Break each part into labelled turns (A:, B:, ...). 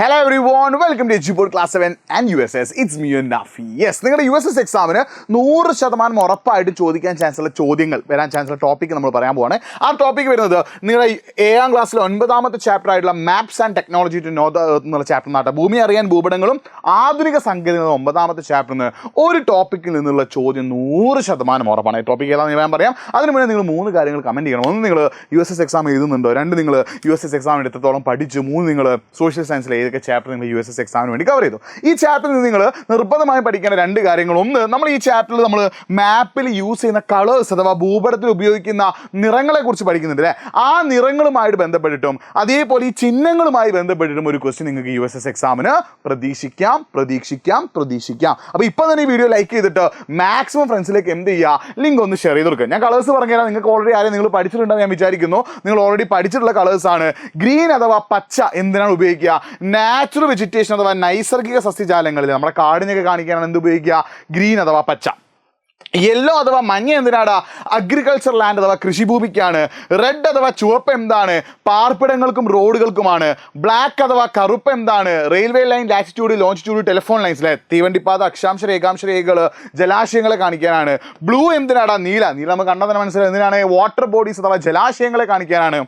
A: Hello everyone, welcome to EduPod Class 7 and USS. It's me and Nafi. Yes, നിങ്ങളുടെ USS എക്സാമിന് 100% ഉറപ്പായിട്ട് ചോദിക്കാൻ ചാൻസുള്ള ചോദ്യങ്ങൾ വരാൻ ചാൻസുള്ള ടോപ്പിക്ക് നമ്മൾ പറയാൻ പോവാണ്. ആ ടോപ്പിക്ക് വരുന്നത് നിങ്ങളുടെ 7ാം ക്ലാസ്സിലെ 9ാമത്തെ ചാപ്റ്റർ ആയിട്ടുള്ള maps and technology to know the earth എന്നുള്ള ചാപ്റ്റർ നാട്ടെ ഭൂമി അറിയാൻ ഭൂപടങ്ങളും ആധുനിക സാങ്കേതികത 9ാമത്തെ ചാപ്റ്ററിന് ഒരു ടോപ്പിക്കിൽ നിന്നുള്ള ചോദ്യം 100% ഉറപ്പാണ്. ഈ ടോപ്പിക്ക് ഏതാണെന്ന് ഞാൻ പറയാം. അതിന് മുന്നേ നിങ്ങൾ 3 കാര്യങ്ങൾ കമൻറ്റ് ചെയ്യണം. ഒന്ന്, നിങ്ങൾ USS എക്സാം എഴുതുന്നുണ്ടോ? 2, നിങ്ങൾ USS എക്സാമിന് എത്രത്തോളം പഠിച്ചു? 3, നിങ്ങൾ സോഷ്യൽ സയൻസിലെ ഏതൊക്കെ ചാപ്റ്റർ നിങ്ങൾ USS എക്സാമിന് വേണ്ടി കവർ ചെയ്തു? ഈ ചാപ്റ്ററിൽ നിന്ന് നിങ്ങൾ നിർബന്ധമായും പഠിക്കേണ്ട 2 കാര്യങ്ങൾ. ഒന്ന്, നമ്മൾ ഈ ചാപ്റ്ററിൽ നമ്മൾ മാപ്പിൽ യൂസ് ചെയ്യുന്ന കളേഴ്സ് അഥവാ ഭൂപടത്തിൽ ഉപയോഗിക്കുന്ന നിറങ്ങളെ കുറിച്ച് പഠിക്കുന്നുണ്ട് അല്ലേ? ആ നിറങ്ങളുമായിട്ട് ബന്ധപ്പെട്ടിട്ടും അതേപോലെ ഈ ചിഹ്നങ്ങളുമായി ബന്ധപ്പെട്ടിട്ടും ഒരു ക്വസ്റ്റ്യൻ നിങ്ങൾക്ക് USS എക്സാമിന് പ്രതീക്ഷിക്കാം. അപ്പോൾ ഇപ്പോൾ തന്നെ ഈ വീഡിയോ ലൈക്ക് ചെയ്തിട്ട് മാക്സിമം ഫ്രണ്ട്സിലേക്ക് എന്ത് ചെയ്യുക, ലിങ്ക് ഒന്ന് ഷെയർ ചെയ്ത് കൊടുക്കുക. ഞാൻ കളേഴ്സ് പറഞ്ഞുതരാം. നിങ്ങൾക്ക് ഓൾറെഡി ആരെയും നിങ്ങൾ പഠിച്ചിട്ടുണ്ടെന്ന് ഞാൻ വിചാരിക്കുന്നു. നിങ്ങൾ ഓൾറെഡി പഠിച്ചിട്ടുള്ള കളേഴ്സാണ്. ഗ്രീൻ അഥവാ പച്ച എന്തിനാണ് ഉപയോഗിക്കുക? നാച്ചുറൽ വെജിറ്റേഷൻ അഥവാ നൈസർഗിക സസ്യജാലങ്ങളിൽ നമ്മുടെ കാടിനൊക്കെ കാണിക്കാനാണ് എന്ത് ഉപയോഗിക്കുക? ഗ്രീൻ അഥവാ പച്ച. യെല്ലോ അഥവാ മഞ്ഞ എന്തിനാടാ? അഗ്രികൾച്ചർ ലാൻഡ് അഥവാ കൃഷിഭൂമിക്കാണ്. റെഡ് അഥവാ ചുവപ്പ് എന്താണ്? പാർപ്പിടങ്ങൾക്കും റോഡുകൾക്കുമാണ്. ബ്ലാക്ക് അഥവാ കറുപ്പ് എന്താണ്? Railway line, latitude, longitude, telephone ലൈൻസിലെ തീവണ്ടിപ്പാത, അക്ഷാംശ രേഖാംശ രേഖകൾ, ജലാശയങ്ങളെ കാണിക്കാനാണ്. ബ്ലൂ എന്തിനാടാ? നീല നമുക്ക് കണ്ടാൽ തന്നെ മനസ്സിലായി എന്തിനാണ്? വാട്ടർ ബോഡീസ് അഥവാ ജലാശയങ്ങളെ കാണിക്കാനാണ്.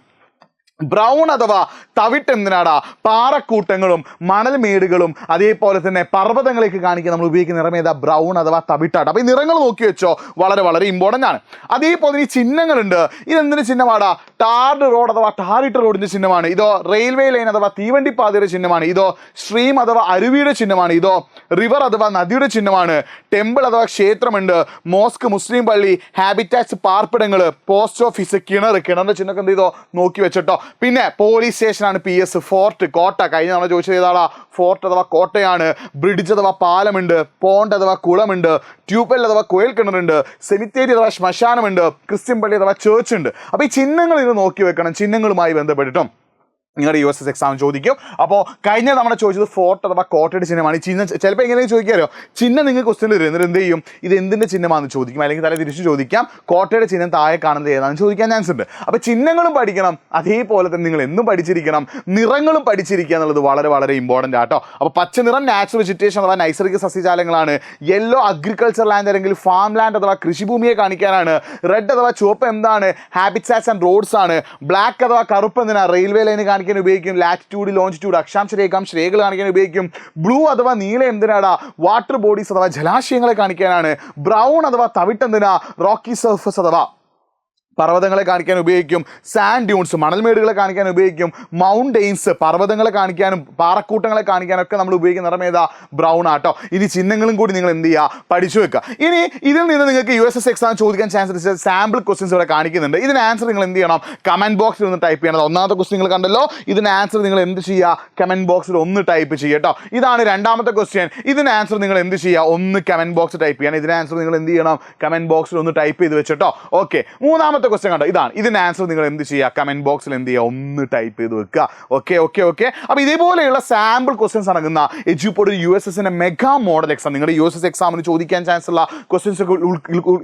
A: ബ്രൗൺ അഥവാ തവിട്ട് എന്തിനാടാ? പാറക്കൂട്ടങ്ങളും മണൽമേടുകളും അതേപോലെ തന്നെ പർവ്വതങ്ങളേക്ക് കാണിക്കാൻ നമ്മൾ ഉപയോഗിക്കുന്ന നിറം ഏതാ? ബ്രൗൺ അഥവാ തവിട്ടാണ്. അപ്പോൾ ഈ നിറങ്ങൾ നോക്കി വെച്ചോ, വളരെ ഇമ്പോർട്ടൻ്റ് ആണ്. അതേപോലെ ഈ ചിഹ്നങ്ങളുണ്ട്. ഇതെന്തിൻ്റെ ചിഹ്നമാടാ? ടാർഡ് റോഡ് അഥവാ ടാറിട്ട റോഡിൻ്റെ ചിഹ്നമാണ്. ഇതോ റെയിൽവേ ലൈൻ അഥവാ തീവണ്ടിപ്പാതയുടെ ചിഹ്നമാണ്. ഇതോ സ്ട്രീം അഥവാ അരുവിയുടെ ചിഹ്നമാണ്. ഇതോ റിവർ അഥവാ നദിയുടെ ചിഹ്നമാണ്. ടെമ്പിൾ അഥവാ ക്ഷേത്രമുണ്ട്. മോസ്ക് മുസ്ലിം പള്ളി, ഹാബിറ്റാറ്റ്സ് പാർപ്പിടങ്ങൾ, പോസ്റ്റ് ഓഫീസ്, കിണറിൻ്റെ ചിഹ്നമൊക്കെ എന്ത് ചെയ്തോ നോക്കി വെച്ചിട്ടോ. പിന്നെ പോലീസ് സ്റ്റേഷനാണ് PS, ഫോർട്ട്, കോട്ട. കഴിഞ്ഞ നമ്മൾ ചോദിച്ചത് ഏതാളാ? ഫോർട്ട് അഥവാ കോട്ടയാണ്. ബ്രിഡ്ജ് അഥവാ പാലമുണ്ട്. പോണ്ട് അഥവാ കുളമുണ്ട്. ട്യൂബ്വെൽ അഥവാ കുഴൽ കിണറുണ്ട്. സെമിത്തേരി അഥവാ ശ്മശാനമുണ്ട്. ക്രിസ്ത്യൻ പള്ളി അഥവാ ചേർച്ച് ഉണ്ട്. അപ്പോൾ ഈ ചിഹ്നങ്ങൾ ഇത് നോക്കി വെക്കണം. ചിഹ്നങ്ങളുമായി ബന്ധപ്പെട്ടിട്ടും നിങ്ങളുടെ USS എക്സാം ചോദിക്കും. അപ്പോൾ കഴിഞ്ഞ തവണ ചോദിച്ചത് ഫോർട്ട് അഥവാ കോട്ടയുടെ ചിഹ്നമാണ്. ഈ ചിഹ്നം ചിലപ്പോൾ എങ്ങനെയും ചോദിക്കാമല്ലോ. ചിഹ്നം നിങ്ങൾ ക്വസ്റ്റ്യൻ വരും. എന്നിട്ട് എന്ത് ചെയ്യും? ഇത് എന്തിൻ്റെ ചിഹ്നമാണെന്ന് ചോദിക്കും. അല്ലെങ്കിൽ തല തിരിച്ച് ചോദിക്കാം. കോട്ടയുടെ ചിഹ്നം താഴെ കാണുന്നത് ഏതാണെന്ന് ചോദിക്കാൻ ചാൻസ് ഉണ്ട്. അപ്പോൾ ചിഹ്നങ്ങളും പഠിക്കണം. അതേപോലെ തന്നെ നിങ്ങൾ എന്നും പഠിച്ചിരിക്കണം. നിറങ്ങളും പഠിച്ചിരിക്കുക എന്നുള്ളത് വളരെ ഇമ്പോർട്ടൻ്റ് ആട്ടോ. അപ്പോൾ പച്ച നിറം നാച്ചുറൽ വെജിറ്റേഷൻ അഥവാ നൈസർഗിക സസ്യജാലങ്ങളാണ്. യെല്ലോ അഗ്രികൾച്ചർ ലാൻഡ് അല്ലെങ്കിൽ ഫാം ലാൻഡ് അഥവാ കൃഷിഭൂമിയെ കാണിക്കാനാണ്. റെഡ് അഥവാ ചുവപ്പ് എന്താണ്? ഹാബിറ്റാറ്റ്സ് ആൻഡ് റോഡ്സ് ആണ്. ബ്ലാക്ക് അഥവാ കറുപ്പ് എന്തിനാണ്? റെയിൽവേ ലൈൻ കാണിക്കാൻ ഉപയോഗിക്കും. ലാറ്റിറ്റ്യൂഡ്, ലോഞ്ചിറ്റ്യൂഡ്, അക്ഷാംശ രേഖാംശ രേഖകൾ കാണിക്കാൻ ഉപയോഗിക്കും. ബ്ലൂ അഥവാ നീല എന്തിനാടാ? വാട്ടർ ബോഡീസ് അഥവാ ജലാശയങ്ങളെ കാണിക്കാനാണ്. ബ്രൗൺ അഥവാ തവിട്ട് എന്തിനാ? റോക്കി സർഫസ് അഥവാ പർവ്വതങ്ങളെ കാണിക്കാൻ ഉപയോഗിക്കും. സാൻഡ് ഡ്യൂൺസ് മണൽമേടുകളെ കാണിക്കാൻ ഉപയോഗിക്കും. മൗണ്ടെയിൻസ് പർവ്വതങ്ങളെ കാണിക്കാനും പാറക്കൂട്ടങ്ങളെ കാണിക്കാനും ഒക്കെ നമ്മൾ ഉപയോഗിക്കുന്ന നിറം ഏതാ? ബ്രൗൺ ആട്ടോ. ഇനി ചിഹ്നങ്ങളും കൂടി നിങ്ങൾ എന്ത് ചെയ്യുക? പഠിച്ചു വെക്കുക. ഇനി ഇതിൽ നിന്ന് നിങ്ങൾക്ക് USS എക്സാം ചോദിക്കാൻ ചാൻസ് സാമ്പിൾ ക്വസ്റ്റ്യൻസ് ഇവിടെ കാണിക്കുന്നുണ്ട്. ഇതിന് ആൻസർ നിങ്ങൾ എന്ത് ചെയ്യണം? കമൻറ്റ് ബോക്സിൽ ഒന്ന് ടൈപ്പ് ചെയ്യണം. ഒന്നാമത്തെ ക്വസ്റ്റ്യൻ നിങ്ങൾ കണ്ടല്ലോ. ഇതിന് ആൻസർ നിങ്ങൾ എന്ത് ചെയ്യുക? കമൻറ്റ് ബോക്സിൽ ഒന്ന് ടൈപ്പ് ചെയ്യുക കേട്ടോ. ഇതാണ് രണ്ടാമത്തെ ക്വസ്റ്റ്യൻ. ഇതിന് ആൻസർ നിങ്ങൾ എന്ത് ചെയ്യുക? ഒന്ന് കമൻറ്റ് ബോക്സ് ടൈപ്പ് ചെയ്യണം. ഇതിന് ആൻസർ നിങ്ങൾ എന്ത് ചെയ്യണം? കമൻറ്റ് ബോക്സിൽ ഒന്ന് ടൈപ്പ് ചെയ്ത് വെച്ചോ. ഓക്കെ, മൂന്നാമത്തെ ക്വസ്റ്റ്യൻ കണ്ടോ? ഇതാണ്. ഇതിന് ആൻസർ നിങ്ങൾ എന്ത് ചെയ്യുക? കമന്റ് ബോക്സിൽ എന്ത് ചെയ്യുക? ഒന്ന് ടൈപ്പ് ചെയ്ത് വെക്കുക. ഓക്കെ. അപ്പോൾ ഇതേപോലെയുള്ള സാമ്പിൾ ക്വസ്റ്റ്യൻസ് അടങ്ങുന്ന EduPod USSന്റെ മെഗാ മോഡൽ എക്സാം നിങ്ങളുടെ USS എക്സാമിന് ചോദിക്കാൻ ചാൻസ് ഉള്ള ക്വസ്റ്റ്യൻസ് ഒക്കെ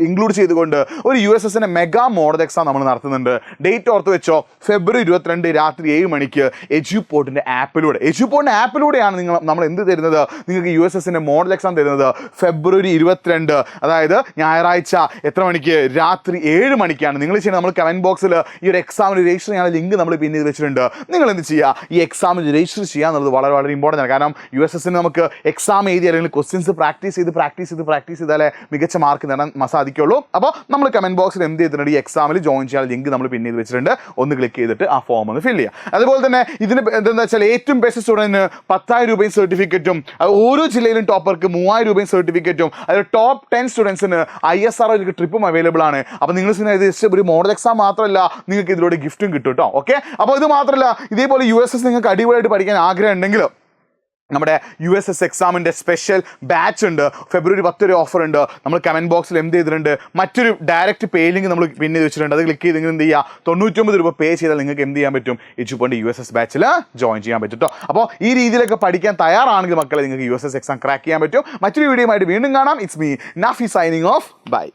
A: ഇൻക്ലൂഡ് ചെയ്തുകൊണ്ട് ഒരു USSന്റെ മെഗാ മോഡൽ എക്സാം നമ്മൾ നടത്തുന്നുണ്ട്. ഡേറ്റ് ഓർത്ത് വെച്ചോ. ഫെബ്രുവരി 22 രാത്രി 7 മണിക്ക് EduPodന്റെ ആപ്പിലൂടെയാണ് നമ്മൾ എന്ത് തരുന്നത്? നിങ്ങൾക്ക് USSന്റെ മോഡൽ എക്സാം തരുന്നത് ഫെബ്രുവരി 22, അതായത് ഞായറാഴ്ച എത്ര മണിക്ക്? രാത്രി 7 മണിക്കാണ്. നിങ്ങൾ ചെയ്യുന്നത് നമ്മൾ കമൻറ്റ് ബോക്സിൽ ഈ ഒരു എക്സാമിന് രജിസ്റ്റർ ചെയ്യാനുള്ള ലിങ്ക് നമ്മൾ പിന്നെ വെച്ചിട്ടുണ്ട്. നിങ്ങൾ എന്ത് ചെയ്യുക? ഈ എക്സാമിന് രജിസ്റ്റർ ചെയ്യുക എന്നുള്ളത് വളരെ ഇമ്പോർട്ടൻ്റ് ആണ്. കാരണം USSന് നമുക്ക് എക്സാം എഴുതി അല്ലെങ്കിൽ ക്വസ്റ്റ്യൻസ് പ്രാക്ടീസ് ചെയ്താലേ മികച്ച മാർക്ക് നേടാൻ സാധിക്കുള്ളൂ. അപ്പോൾ നമ്മൾ കമൻറ്റ് ബോക്സിൽ എന്ത് ചെയ്തിട്ടുണ്ട്? ഈ എക്സാമിൽ ജോയിൻ ചെയ്യാനുള്ള ലിങ്ക് നമ്മൾ പിന്നെ വെച്ചിട്ടുണ്ട്. ഒന്ന് ക്ലിക്ക് ചെയ്തിട്ട് ആ ഫോം ഒന്ന് ഫില്ല് ചെയ്യുക. അതുപോലെ തന്നെ ഇതിന് എന്താ വെച്ചാൽ ഏറ്റവും ബെസ്റ്റ് സ്റ്റുഡൻറ്റിന് 10,000 രൂപയും സർട്ടിഫിക്കറ്റും, ഓരോ ജില്ലയിലും ടോപ്പർക്ക് 3,000 രൂപയും സർട്ടിഫിക്കറ്റും, അതിൽ ടോപ്പ് 10 സ്റ്റുഡൻസിന് ISRO ട്രിപ്പും അവൈലബിൾ ആണ്. അപ്പോൾ നിങ്ങൾ ഒരു മോഡൽ എക്സാം മാത്രമല്ല, നിങ്ങൾക്ക് ഇതിലൂടെ ഗിഫ്റ്റും കിട്ടും കേട്ടോ. ഓക്കെ, അപ്പോൾ ഇത് മാത്രമല്ല, ഇതേപോലെ USS നിങ്ങൾക്ക് അടിപൊളിയായിട്ട് പഠിക്കാൻ ആഗ്രഹം ഉണ്ടെങ്കിൽ നമ്മുടെ USS എക്സാമിൻ്റെ സ്പെഷ്യൽ ബാച്ച് ഉണ്ട്. ഫെബ്രുവരി 10 ഒരു ഓഫർ ഉണ്ട്. നമ്മൾ കമൻറ്റ് ബോക്സിൽ എന്ത് ചെയ്തിട്ടുണ്ട്? മറ്റൊരു ഡയറക്റ്റ് പേ ലിങ്ക് നമ്മൾ പിന്നെ വെച്ചിട്ടുണ്ട്. അത് ക്ലിക്ക് ചെയ്ത് എന്ത് ചെയ്യുക? 99 രൂപ പേ ചെയ്താൽ നിങ്ങൾക്ക് എന്ത് ചെയ്യാൻ പറ്റും? EduPod USS ബാച്ചിൽ ജോയിൻ ചെയ്യാൻ പറ്റും കേട്ടോ. അപ്പോൾ ഈ രീതിയിലൊക്കെ പഠിക്കാൻ തയ്യാറാണെങ്കിൽ മക്കളെ നിങ്ങൾക്ക് USS എക്സാം ക്രാക്ക് ചെയ്യാൻ പറ്റും. മറ്റൊരു വീഡിയോയുമായിട്ട് വീണ്ടും കാണാം. It's me Nafi signing off. By.